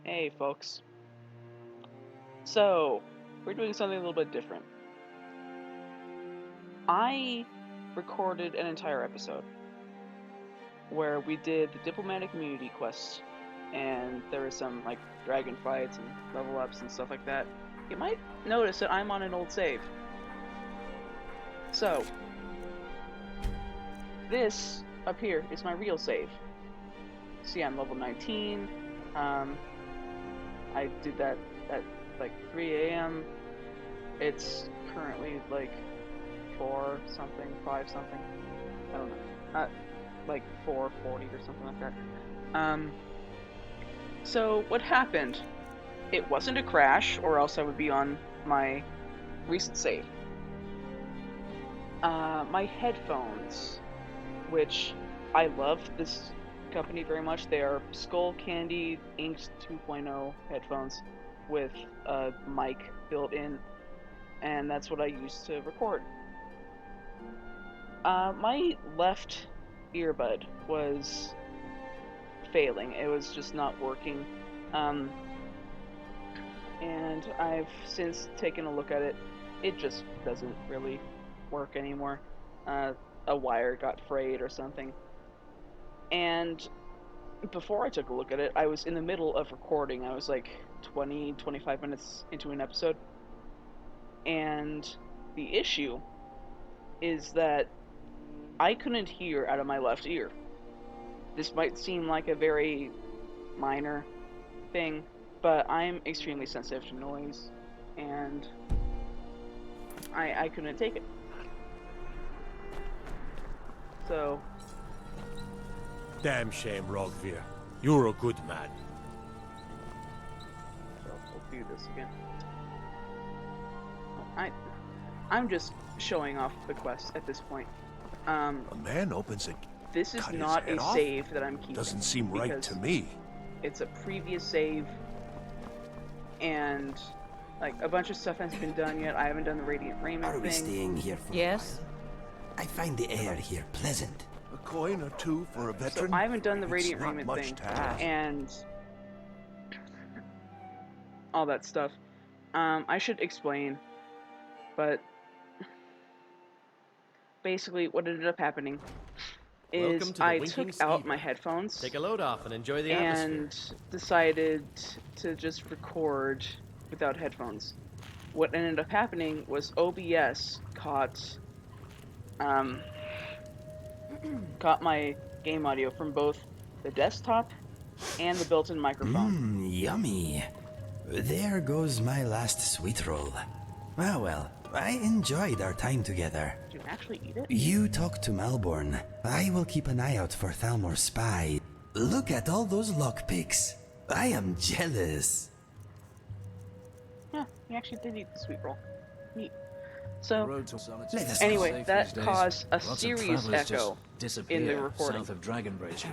Hey folks. So, we're doing something a little bit different. I recorded an entire episode where we did the diplomatic immunity quest, and there were some like dragon fights and level ups and stuff like that. You might notice that I'm on an old save. So, this up here is my real save. See, I'm level 19. I did that at like 3 a.m. It's currently like 4 something, 5 something. I don't know. Like 4:40 or something like that. So what happened? It wasn't a crash, or else I would be on my recent save. My headphones, which I love this company very much. They are Skull Candy Inked 2.0 headphones with a mic built in, and that's what I use to record. My left earbud was failing. It was just not working. And I've since taken a look at it. It just doesn't really work anymore. A wire got frayed or something. And before I took a look at it, I was in the middle of recording. I was like 25 minutes into an episode. And the issue is that I couldn't hear out of my left ear. This might seem like a very minor thing, but I'm extremely sensitive to noise, and I couldn't take it. So... Damn shame, Rogvir. You're a good man. So we'll do this again. I'm just showing off the quest at this point. A man opens a... This is cut his not head a off? save that I'm keeping. Doesn't seem right to me. It's a previous save, and like a bunch of stuff hasn't been done yet. I haven't done the Radiant Raiment Are we thing. staying here for Yes? a while? I find the air here pleasant. A coin or two for a So veteran? I haven't done the It's Radiant not Raiment much thing, to ask. and all that stuff. I should explain, but basically what ended up happening is Welcome to the I Winking took out Ski my Bar. headphones Take a load off and enjoy the atmosphere. and decided to just record without headphones. What ended up happening was OBS caught my game audio from both the desktop and the built-in microphone. Yummy. There goes my last sweet roll. Well, I enjoyed our time together. Did you actually eat it? You talk to Malborn. I will keep an eye out for Thalmor's spy. Look at all those lockpicks. I am jealous. Yeah, he actually did eat the sweet roll. Neat. So, Let us anyway, that Safe these caused a days. Lots of serious travelers echo just in the disappear recording. south of Dragonbridge.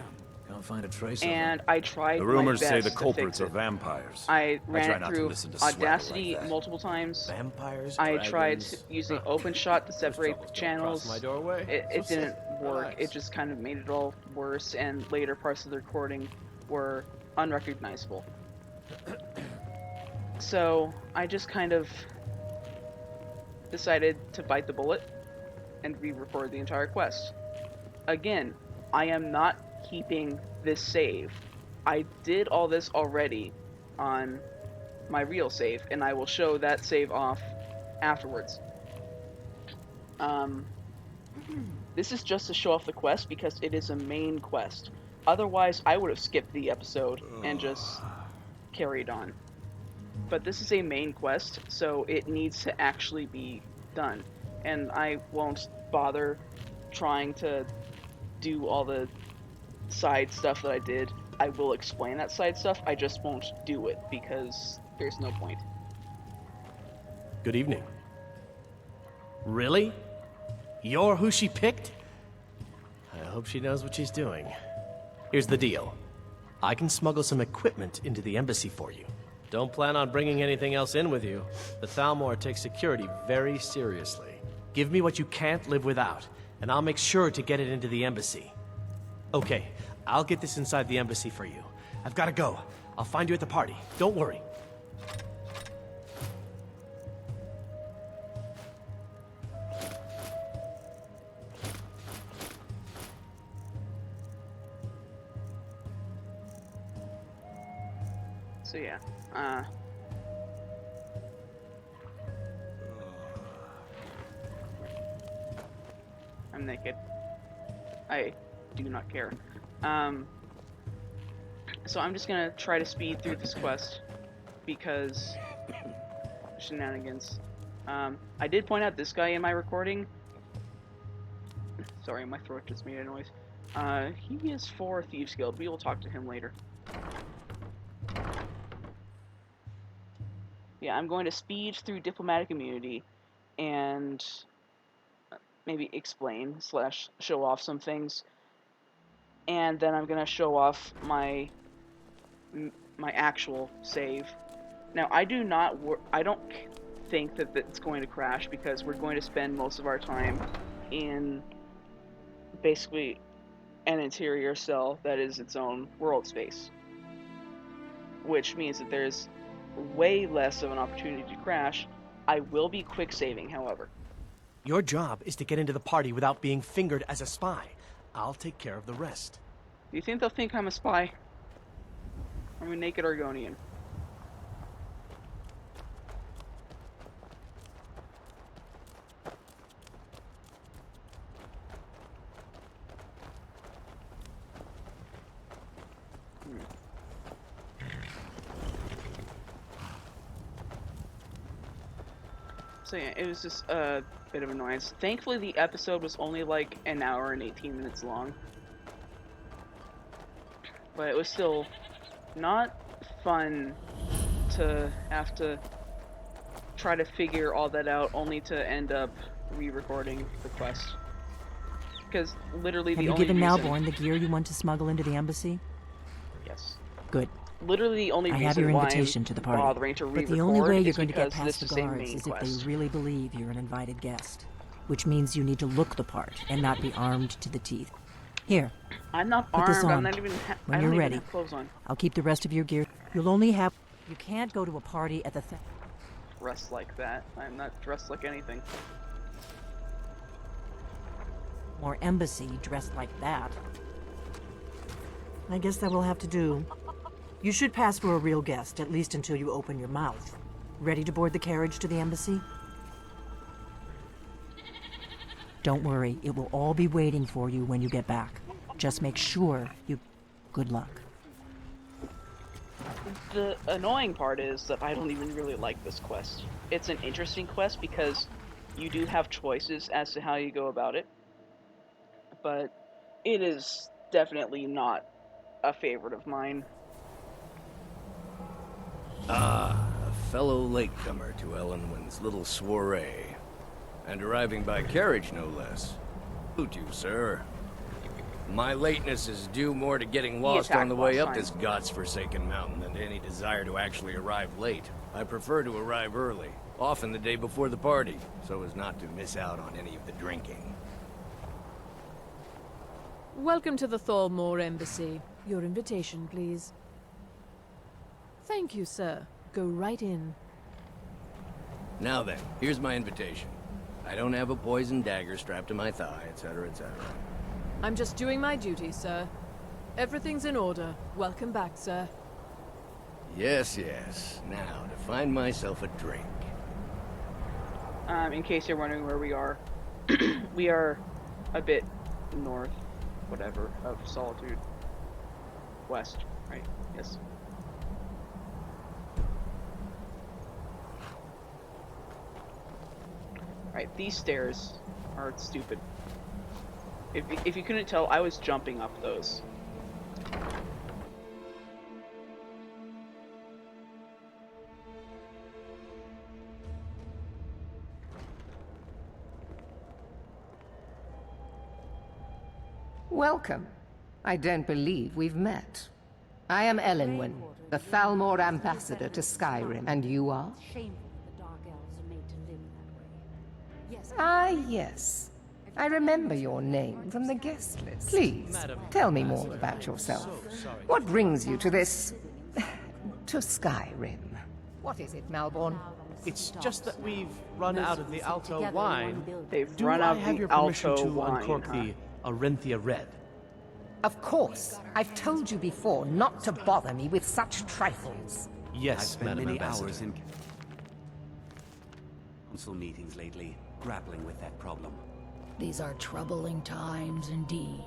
Can't find a trace of and I tried The my rumors best say the to culprits fix are it. vampires. I ran try it not to through listen to swagger Audacity like that. multiple times. Vampires, I tried dragons. using OpenShot to separate the troubles don't channels. cross my doorway. It So didn't work. relax. It just kind of made it all worse, and later parts of the recording were unrecognizable. So I just kind of decided to bite the bullet and re-record the entire quest. Again, I am not keeping this save. I did all this already on my real save, and I will show that save off afterwards. This is just to show off the quest because it is a main quest. Otherwise, I would have skipped the episode and just carried on. But this is a main quest, so it needs to actually be done. And I won't bother trying to do all the side stuff that I did. I will explain that side stuff, I just won't do it because there's no point. Good evening. Really? You're who she picked? I hope she knows what she's doing. Here's the deal. I can smuggle some equipment into the embassy for you. Don't plan on bringing anything else in with you. The Thalmor takes security very seriously. Give me what you can't live without, and I'll make sure to get it into the embassy. Okay, I'll get this inside the embassy for you. I've gotta go. I'll find you at the party. Don't worry. So yeah, I'm naked. I do not care. So I'm just gonna try to speed through this quest because shenanigans. I did point out this guy in my recording. Sorry, my throat just made a noise. He is for Thieves Guild. We will talk to him later. Yeah, I'm going to speed through diplomatic immunity and maybe explain / show off some things, and then I'm gonna show off my actual save. Now, I don't think that it's going to crash because we're going to spend most of our time in basically an interior cell that is its own world space, which means that there's way less of an opportunity to crash. I will be quick saving, however. Your job is to get into the party without being fingered as a spy. I'll take care of the rest. Do you think they'll think I'm a spy? I'm a naked Argonian. So yeah, it was just a bit of annoyance. Thankfully, the episode was only like an hour and 18 minutes long. But it was still not fun to have to try to figure all that out only to end up re-recording the quest. Because literally the only reason... Have you given Malborn the gear you want to smuggle into the embassy? Yes. Good. Literally the only I reason have your why invitation I'm to the party. bothering to But re-record the only way you're is going to get because past this the is a guards main is if quest. they really believe you're an invited guest. Which means you need to look the part and not be armed to the teeth. Here. I'm not Put this armed. on. I'm not even. When I you're don't ready, even have clothes on. I'll keep the rest of your gear. You'll only have... You can't go to a party at the Dressed like that. I'm not dressed like anything. or embassy dressed like that. I guess that will have to do. You should pass for a real guest, at least until you open your mouth. Ready to board the carriage to the embassy? Don't worry, it will all be waiting for you when you get back. Just make sure you... Good luck. The annoying part is that I don't even really like this quest. It's an interesting quest because you do have choices as to how you go about it, but it is definitely not a favorite of mine. Ah, a fellow latecomer to Ellenwyn's little soiree. And arriving by carriage, no less. Salute you, sir. My lateness is due more to getting lost on the way up this god's-forsaken mountain than to any desire to actually arrive late. I prefer to arrive early, often the day before the party, so as not to miss out on any of the drinking. Welcome to the Thalmor Embassy. Your invitation, please. Thank you, sir. Go right in. Now then, here's my invitation. I don't have a poison dagger strapped to my thigh, etc., etc. I'm just doing my duty, sir. Everything's in order. Welcome back, sir. Yes, yes. Now, to find myself a drink. In case you're wondering where we are, we are a bit north, whatever, of Solitude. West, right? Yes. Right, these stairs are stupid. If you couldn't tell, I was jumping up those. Welcome. I don't believe we've met. I am Ellenwyn, the Thalmor ambassador to Skyrim, and you are? Ah, yes. I remember your name from the guest list. Please, tell me more about yourself. What brings you to this to Skyrim. What is it, Malborn? It's just that we've run out of the Alto wine. They've Do run I out have the your permission Alto to wine, uncork huh? the Arinthia Red? Of course. I've told you before not to bother me with such trifles. Yes, Madam many Ambassador. hours in council meetings lately, grappling with that problem. These are troubling times indeed.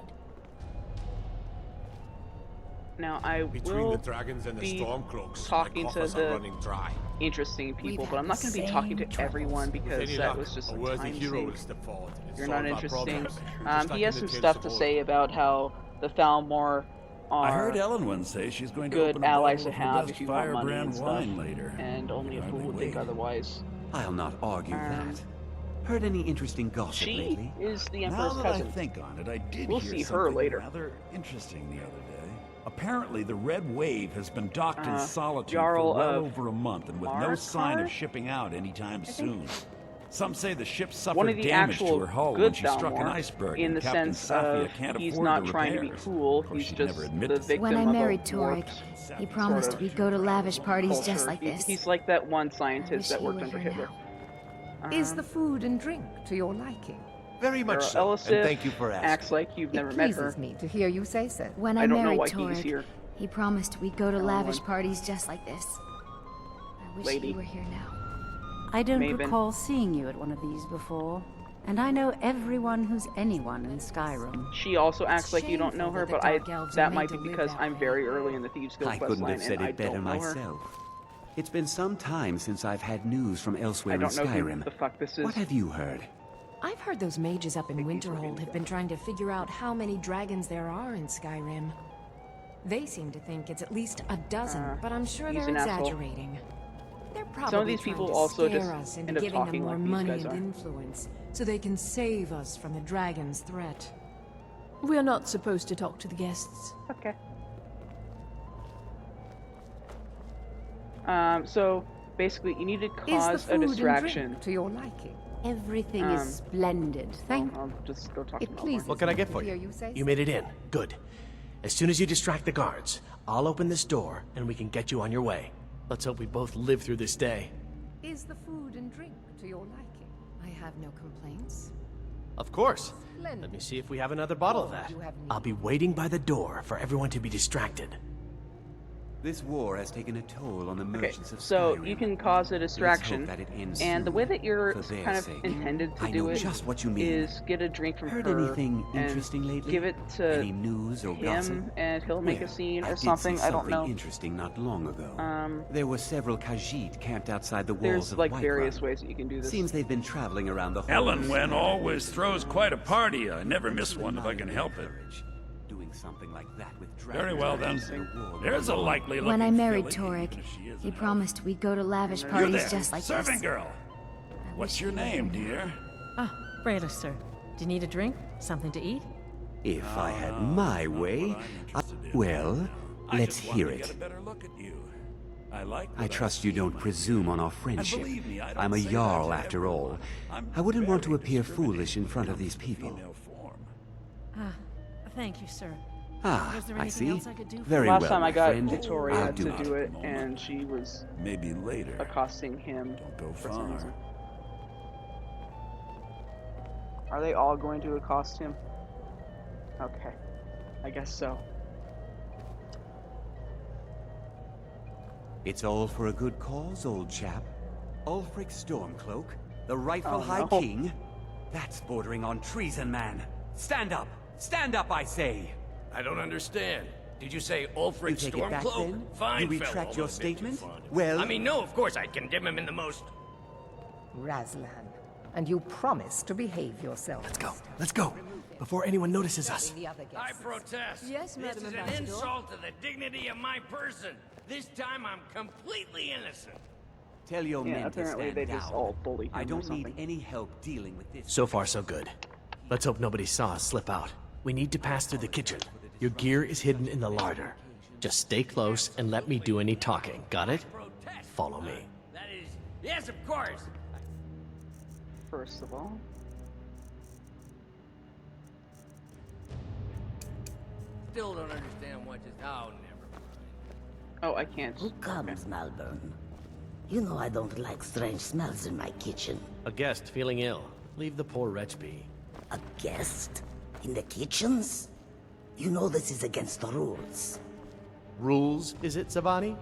Now I Between will the dragons and the be Stormcloaks, talking my to coffers are the running dry. interesting people, We've but I'm had not the going to be same talking to troubles. everyone With because any that luck, was just a a worthy time hero sink. will step forward and You're solve not our interesting. problems, just like He has in some the Tales stuff of to Old. say about how the Thalmor I heard are Elenwen say she's going to good open a allies bottle to of her have best if you want money and firebrand stuff, wine later. and only a Hardly fool would think wait. otherwise. I'll not argue Um, that. Heard any interesting gossip She lately? is the Now Emperor's that cousin. I think on it, I did We'll hear see her something later. rather interesting the other day. Apparently, the Red Wave has been docked in Solitude Jarl for well of over a month, and with no Markarth? sign of shipping out anytime soon. Some say the ship One suffered of the damage to actual her hull when good she struck an Thalmor, iceberg, in and the Captain sense Safia of can't he's afford not the trying to be repairs. cool, Of course, he's she'd just never admit the to victim When I of married a warped Torek, he promised sort of we'd go to lavish parties culture. just like this. He's like that one I scientist wish that he worked were under here Hitler. now. Is the food and drink to your liking? Very much so, and Elisif thank you for asking. acts like you've never It met her. pleases me to hear you say so. When I I don't know married why he's Torek, here. he promised we'd go to Ellen. lavish parties just like this. I wish Lady. he were here now. I don't Maven. recall seeing you at one of these before, and I know everyone who's anyone in Skyrim. She also acts like you don't know shameful her, that but the Dark Elves are that made might to be live because that I'm way. very early in the Thieves Guild I quest couldn't line have said and I it better don't know her. myself. It's been some time since I've had news from elsewhere I in don't know who Skyrim. the fuck this is. What have you heard? I've heard those mages up in Winterhold have been trying to figure out how many dragons there are in Skyrim. They seem to think it's at least a dozen, but I'm sure he's they're an asshole. exaggerating. They're probably Some of these trying people to also scare just us into end up giving them talking more like these money guys and are. influence, so they can save us from the dragon's threat. We're not supposed to talk to the guests. Okay. So basically, you need to Is the cause food a distraction. and drink to your liking? Everything is splendid, thank you. I'll just go talk to It Malborn. pleases What can I me get to for hear you? say You so. made it in. Good. As soon as you distract the guards, I'll open this door and we can get you on your way. Let's hope we both live through this day. Is the food and drink to your liking? I have no complaints. Of course. Splendid. Let me see if we have another bottle of that. You have need. I'll be waiting by the door for everyone to be distracted. This war has taken a toll on the Okay, merchants of so Skyrim. you can cause a Let's distraction, hope that it ends and the soon, way that you're for their kind of sake. intended to I do know it just what you mean. is get a drink from Heard her anything and interesting lately? give it to Any news or gossip? him, and he'll make a Well, scene I or did see something. I don't something know. interesting not long ago. Um, There were several Khajiit camped outside the walls There's of like Whiterun. various ways that you can do this. Seems they've been traveling around the whole Elenwen always throws quite a party. I never miss one if I can help it. Doing something like that with Very well then. There's a likely looking When I married filly, Torek, even if she is he an elf. promised we'd go to lavish You parties there, just like serving this. girl. What's your name, dear? Ah, Brayla, sir. Do you need a drink? Something to eat? If I had my way, well, let's hear it. I trust you don't presume on our friendship. I'm a Jarl after all. I wouldn't want to appear foolish in front of these people. Ah, thank you, sir. Ah, Was there I anything see. else I could do for Very Last well, time my I got friend. Victoria I'll do to it. do it, and she was Maybe later. accosting him Don't go for some far. reason. Are they all going to accost him? Okay, I guess so. It's all for a good cause, old chap. Ulfric Stormcloak, the rightful Oh, High no. King? That's bordering on treason, man. Stand up! Stand up, I say! I don't understand. Did you say You Ulfric take it back, Stormcloak? then? Fine You fellow, retract your almost makes you statement? fun. Well... I mean, no, of course I condemn him in the most... Razlan, and you promise to behave yourself. Let's go. Let's go. Before anyone notices us. The other I guests. protest. Yes, This Madam is an Ambassador. insult to the dignity of my person. This time I'm completely innocent. Tell your Yeah, men to apparently stand they just down. all bullied him I or don't need something. any help dealing with this. So far, so good. Let's hope nobody saw us slip out. We need to pass through the kitchen. Your gear is hidden in the larder. Just stay close and let me do any talking. Got it? Protest. Follow me. That is... Yes, of course. First of all, Still don't understand what just... Oh, never mind. Oh, I can't. Who comes, Malvern? You know I don't like strange smells in my kitchen. A guest feeling ill. Leave the poor wretch be. A guest? In the kitchens? You know this is against the rules. Rules, is it, Savani?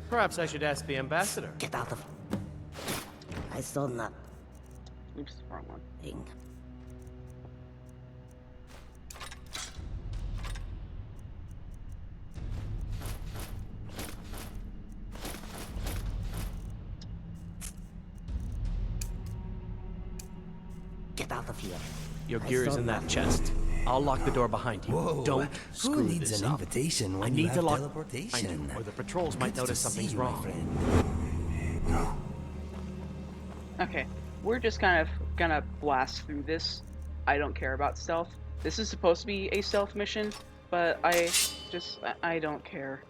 Perhaps I should ask the ambassador. Get out of... I saw nothing. Oops, wrong one. Get out of here. Your gear is in that chest. I'll lock the door behind you. Whoa, Don't who screw needs this an up. invitation when I you need have to lock teleportation? behind you, or the patrols might Good notice to see something's you, my wrong. friend. Okay, we're just kind of gonna blast through this. I don't care about stealth. This is supposed to be a stealth mission, but I don't care.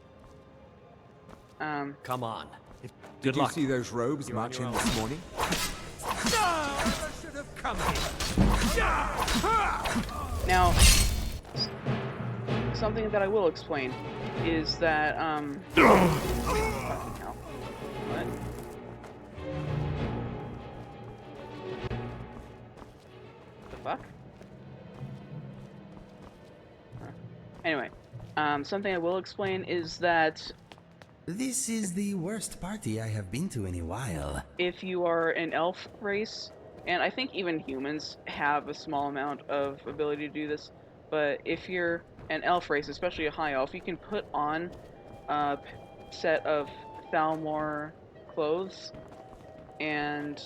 Come on. Did Good you luck. see those robes You're on marching your this morning? Should have come Now, something that I will explain is that, fucking hell. What? The fuck? Anyway, something I will explain is that This is the worst party I have been to in a while. if you are an elf race, and I think even humans have a small amount of ability to do this, but if you're an elf race, especially a high elf, you can put on a set of Thalmor clothes, and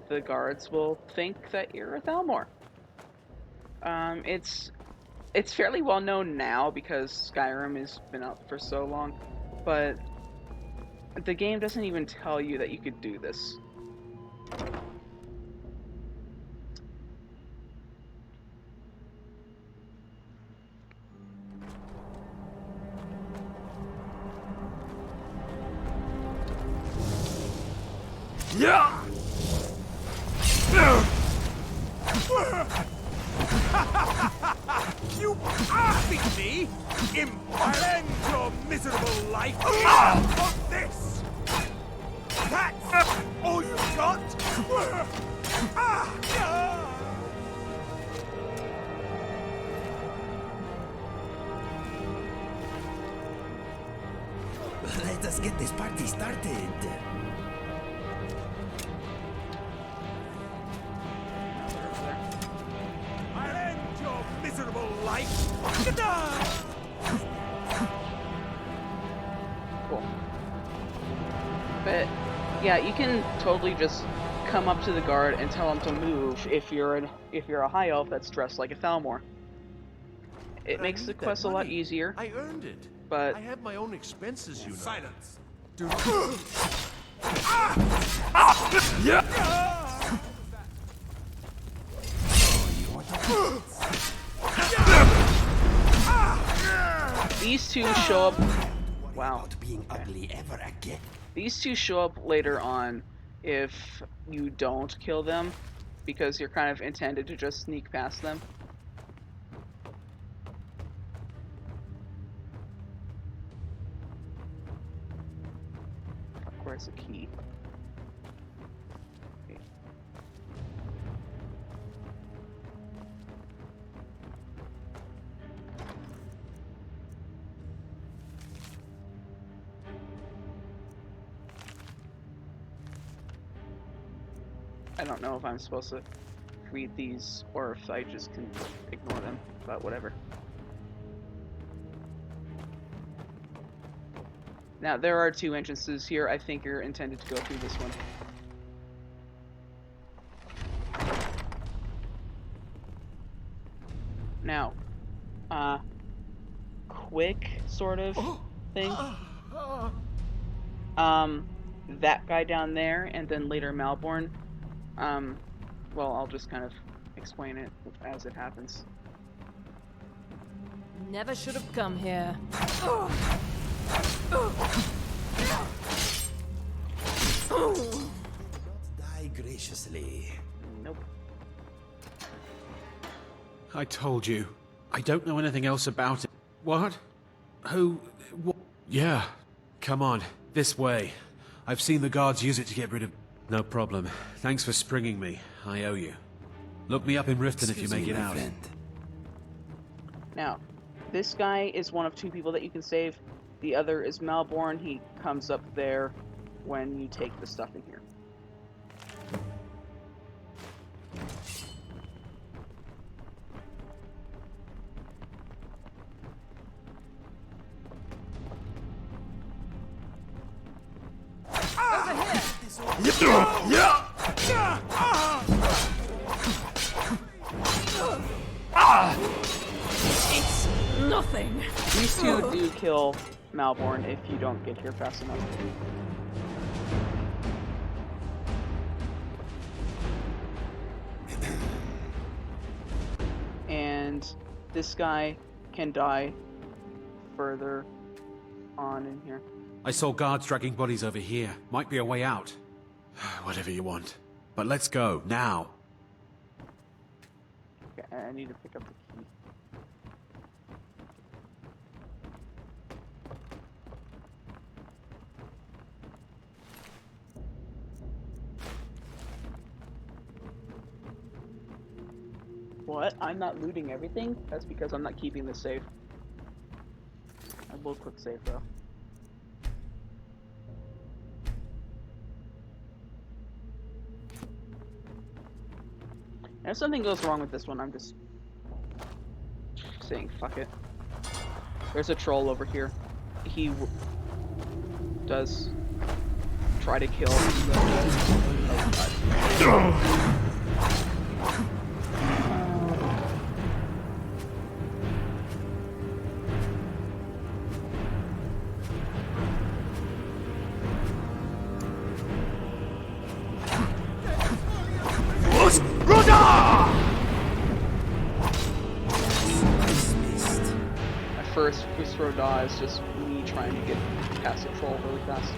the guards will think that you're a Thalmor. It's fairly well known now because Skyrim has been out for so long, but the game doesn't even tell you that you could do this. Yeah! You beat me! End your miserable life for this! That's all you got? Let us get this party started. I'll end your miserable life! Cool. But yeah, you can totally just come up to the guard and tell him to move if you're a high elf that's dressed like a Thalmor. It makes the quest a lot easier. I earned it. But I have my own expenses, you know. Silence! Do These two show up. Wow. Being ugly ever again. These two show up later on if you don't kill them, because you're kind of intended to just sneak past them. Where's the key? Okay. I don't know if I'm supposed to read these or if I just can ignore them, but whatever. Now, there are two entrances here. I think you're intended to go through this one. Now, quick sort of thing. That guy down there, and then later Malborn. Well, I'll just kind of explain it as it happens. Never should have come here. Die graciously. Nope. I told you. I don't know anything else about it. What? Who? What? Yeah. Come on. This way. I've seen the guards use it to get rid of... No problem. Thanks for springing me. I owe you. Look me up in Riften if you make it out. Now, this guy is one of 2 people that you can save. The other is Malborn. He comes up there when you take the stuff in here. It's nothing. These 2 do kill Malborn if you don't get here fast enough. And this guy can die further on in here. I saw guards dragging bodies over here. Might be a way out. Whatever you want. But let's go, now. Okay, I need to pick up the key. What? I'm not looting everything? That's because I'm not keeping this safe. I will click save though. And if something goes wrong with this one, I'm just saying fuck it. There's a troll over here. He does try to kill the... Oh god. First Kusroda is just me trying to get past the troll really fast.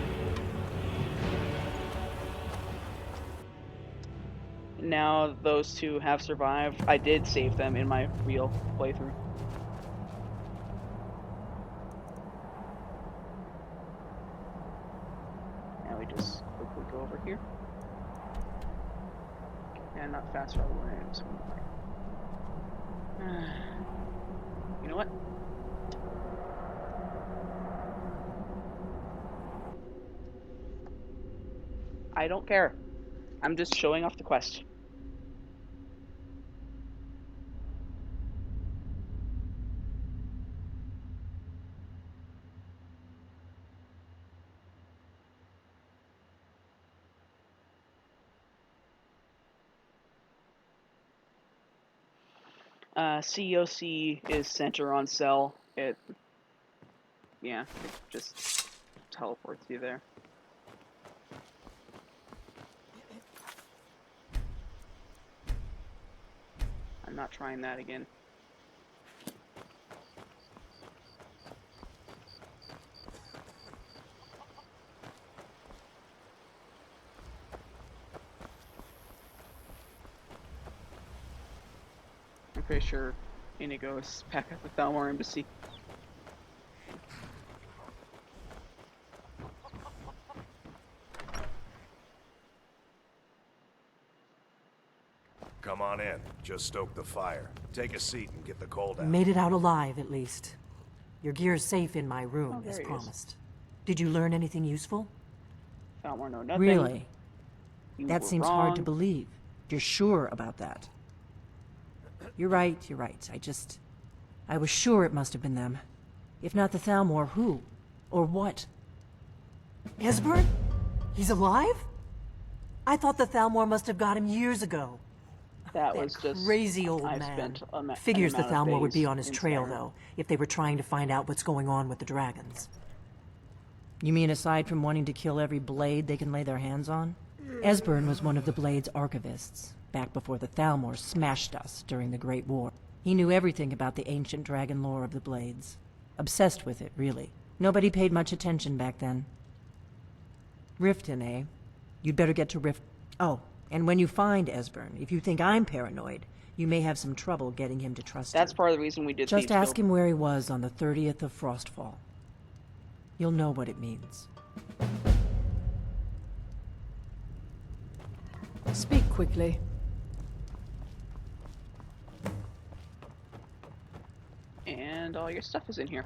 Now those 2 have survived. I did save them in my real playthrough. Now we just quickly go over here. And not fast travel away. I'm just gonna... You know what? I don't care. I'm just showing off the quest. COC is center on cell. It just teleports you there. I'm not trying that again. I'm pretty sure Inigo is back at the Thalmor Embassy. Come on in. Just stoke the fire. Take a seat and get the cold out. Made it out alive, at least. Your gear's safe in my room, as promised. Did you learn anything useful? Thalmor know nothing. Really? You That were seems wrong. hard to believe. You're sure about that? You're right, you're right. I was sure it must have been them. If not the Thalmor, who? Or what? Esbern? He's alive? I thought the Thalmor must have got him years ago. That was just crazy old I've man. spent an Figures the amount of Thalmor would be days on his in trail, Skyrim. though, if they were trying to find out what's going on with the dragons. You mean aside from wanting to kill every blade they can lay their hands on? Esbern was one of the Blade's archivists, back before the Thalmor smashed us during the Great War. He knew everything about the ancient dragon lore of the Blades. Obsessed with it, really. Nobody paid much attention back then. Riften, eh? You'd better get to Oh, and when you find Esbern, if you think I'm paranoid, you may have some trouble getting him to trust you. That's part of the reason we did Just Thieves ask Guild. him where he was on the 30th of Frostfall. You'll know what it means. Speak quickly. And all your stuff is in here.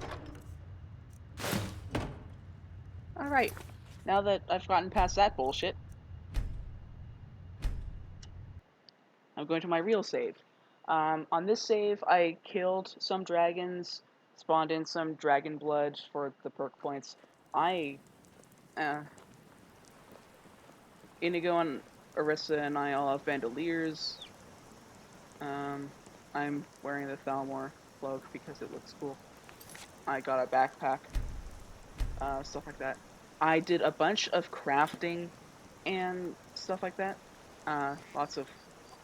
Alright, now that I've gotten past that bullshit, I'm going to my real save. On this save, I killed some dragons, spawned in some dragon blood for the perk points. Inigo and Orisa and I all have bandoliers. I'm wearing the Thalmor cloak because it looks cool. I got a backpack, stuff like that. I did a bunch of crafting and stuff like that. Lots of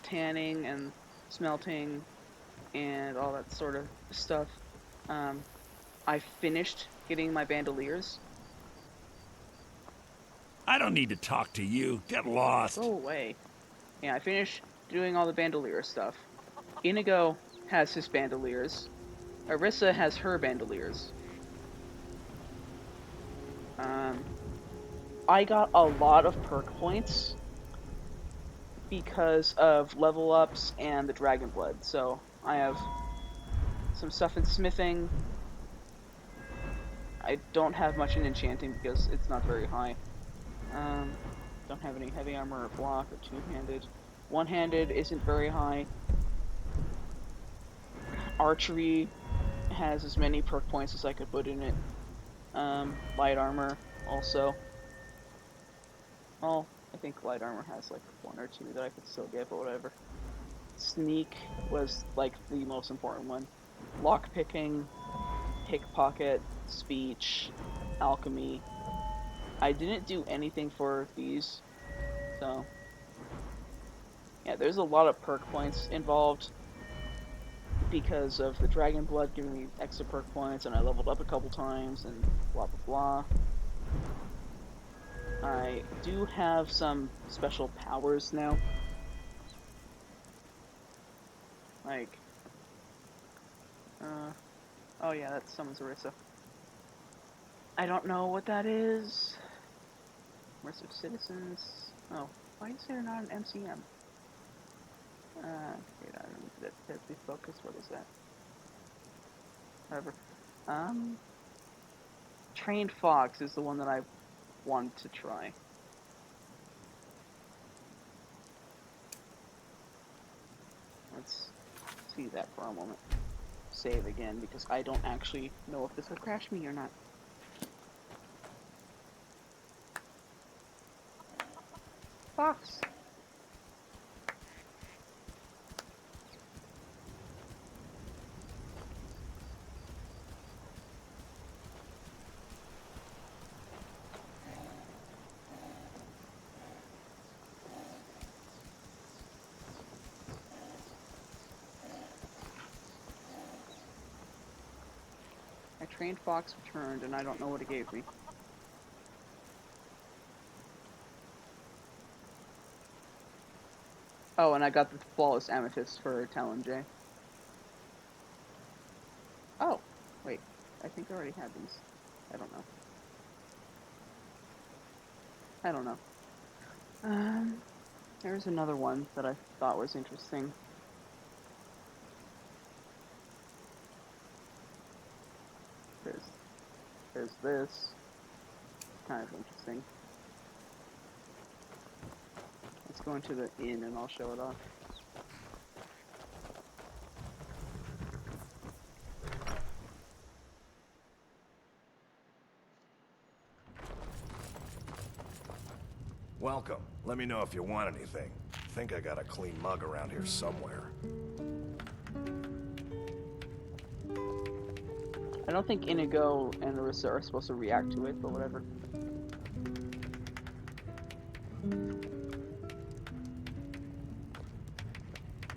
tanning and smelting and all that sort of stuff. I finished getting my bandoliers. I don't need to talk to you. Get lost. Go away. Yeah, I finished doing all the bandolier stuff. Inigo has his bandoliers. Orisa has her bandoliers. I got a lot of perk points because of level ups and the dragon blood. So I have some stuff in smithing. I don't have much in enchanting because it's not very high. Don't have any heavy armor or block or two-handed. One-handed isn't very high. Archery has as many perk points as I could put in it. Light armor also. Well, I think light armor has like one or two that I could still get, but whatever. Sneak was like the most important one. Lockpicking, pickpocket, speech, alchemy. I didn't do anything for these, so yeah, there's a lot of perk points involved because of the dragon blood giving me extra perk points, and I leveled up a couple times, and blah blah blah. I do have some special powers now, like oh yeah, that summons Orisa. I don't know what that is. Mercy of Citizens. Oh, why is there not an MCM? Wait, I don't know. Deadly Focus, what is that? Whatever. Trained Fox is the one that I want to try. Let's see that for a moment. Save again, because I don't actually know if this will crash me or not. Fox. My trained fox returned, and I don't know what it gave me. Oh, and I got the flawless amethyst for Talon J. Oh, wait. I think I already had these. I don't know. I don't know. There's another one that I thought was interesting. There's this. Kind of interesting. Let's go into the inn and I'll show it off. Welcome. Let me know if you want anything. I think I got a clean mug around here somewhere. I don't think Inigo and Orisa are supposed to react to it, but whatever.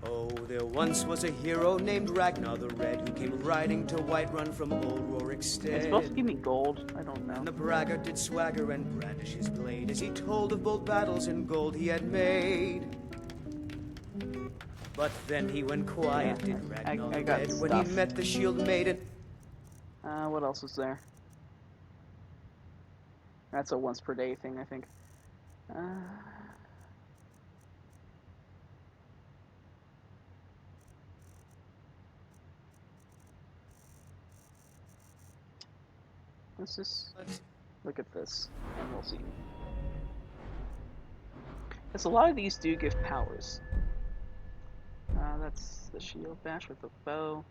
Oh, there once was a hero named Ragnar the Red who came riding to Whiterun from old Rorik's stead. It's supposed to give me gold. I don't know. And the braggart did swagger and brandish his blade as he told of bold battles and gold he had made. But then he went quiet, did Ragnar the Red, when he met the shield maiden. What else is there? That's a once per day thing, I think. Let's just look at this, and we'll see. Because a lot of these do give powers. That's the shield bash with the bow.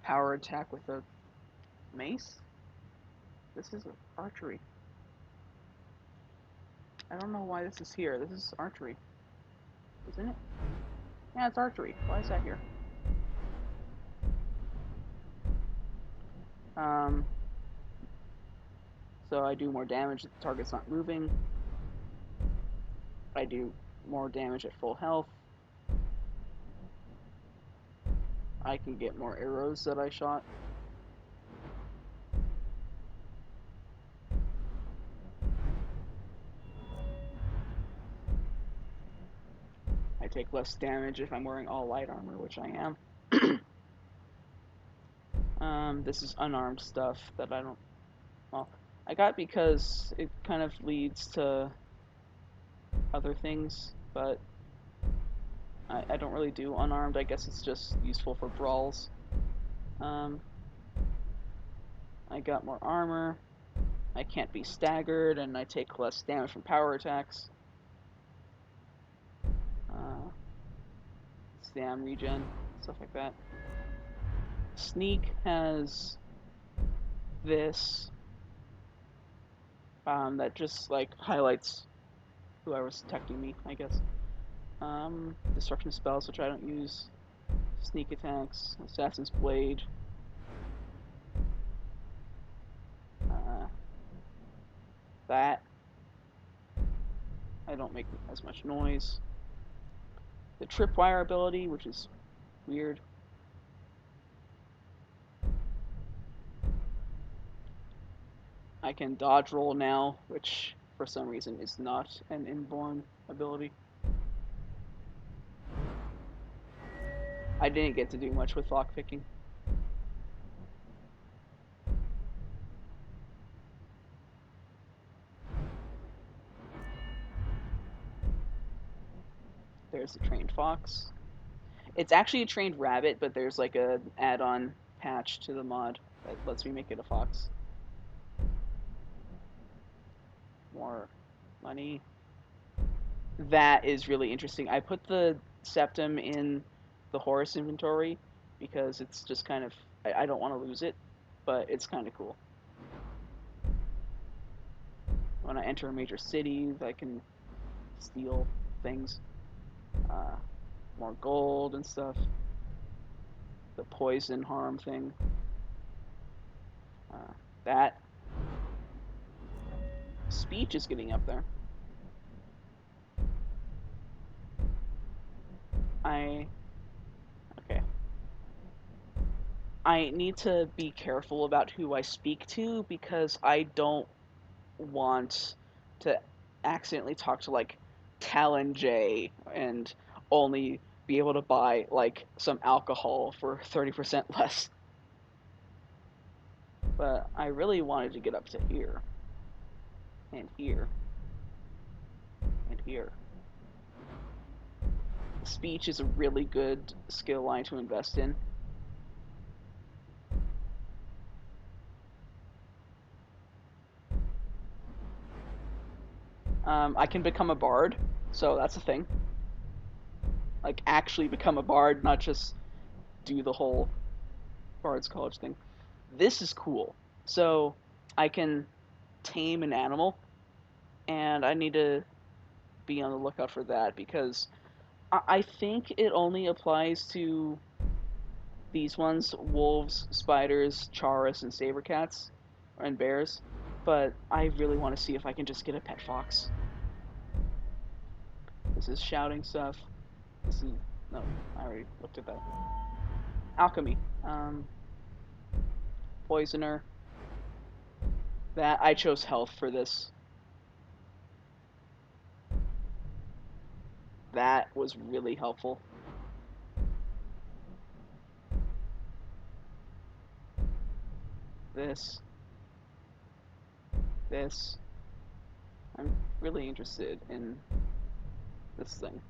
Power attack with a mace. This is archery. I don't know why this is here. This is archery, isn't it? Yeah, it's archery. Why is that here? So I do more damage if the target's not moving. I do more damage at full health. I can get more arrows that I shot. I take less damage if I'm wearing all light armor, which I am. This is unarmed stuff that I don't... Well, I got because it kind of leads to other things, but I don't really do unarmed. I guess it's just useful for brawls. I got more armor. I can't be staggered, and I take less damage from power attacks. Stam regen, stuff like that. Sneak has this that just like highlights whoever's detecting me, I guess. Destruction spells, which I don't use. Sneak attacks, Assassin's Blade. That. I don't make as much noise. The tripwire ability, which is weird. I can dodge roll now, which for some reason is not an inborn ability. I didn't get to do much with lockpicking. There's the trained fox. It's actually a trained rabbit, but there's like a add-on patch to the mod that lets me make it a fox. More money. That is really interesting. I put the septum in the horse inventory because it's just kind of... I don't want to lose it, but it's kind of cool. When I enter a major city, I can steal things. More gold and stuff. The poison harm thing. That speech is getting up there. Okay. I need to be careful about who I speak to because I don't want to accidentally talk to like Talon J and only be able to buy like some alcohol for 30% less. But I really wanted to get up to here. And here. And here. Speech is a really good skill line to invest in. I can become a bard, so that's a thing. Like, actually become a bard, not just do the whole Bard's College thing. This is cool. So, I can tame an animal, and I need to be on the lookout for that, because I think it only applies to these ones, wolves, spiders, charas, and saber cats, and bears, but I really want to see if I can just get a pet fox. This is shouting stuff. This is... no, I already looked at that. Alchemy. Poisoner. That, I chose health for this. That was really helpful. this. This. I'm really interested in this thing.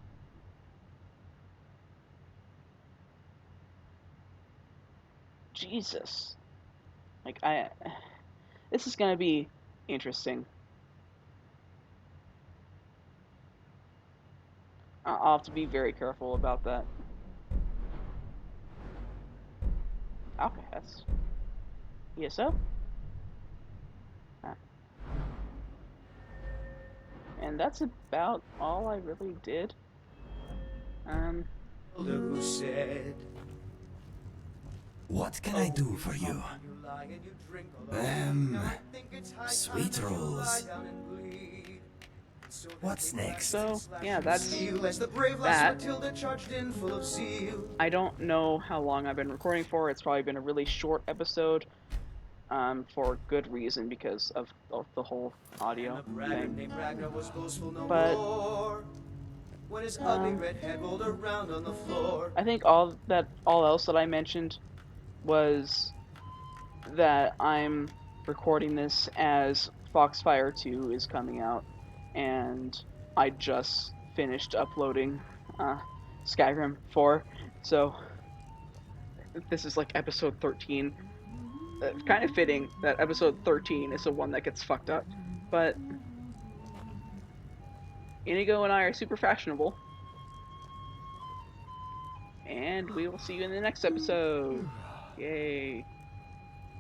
Jesus. Like, this is gonna be interesting. I'll have to be very careful about that. Alcahest. ESO? Ah. And that's about all I really did. Who said, What can I do for you? Sweet rolls. What's next? So, yeah, that's that. I don't know how long I've been recording for. It's probably been a really short episode, for good reason, because of the whole audio thing. But I think all else that I mentioned was that I'm recording this as Foxfire 2 is coming out, and I just finished uploading Skyrim 4, so this is like episode 13. It's kind of fitting that episode 13 is the one that gets fucked up, but Inigo and I are super fashionable, and we will see you in the next episode. Yay.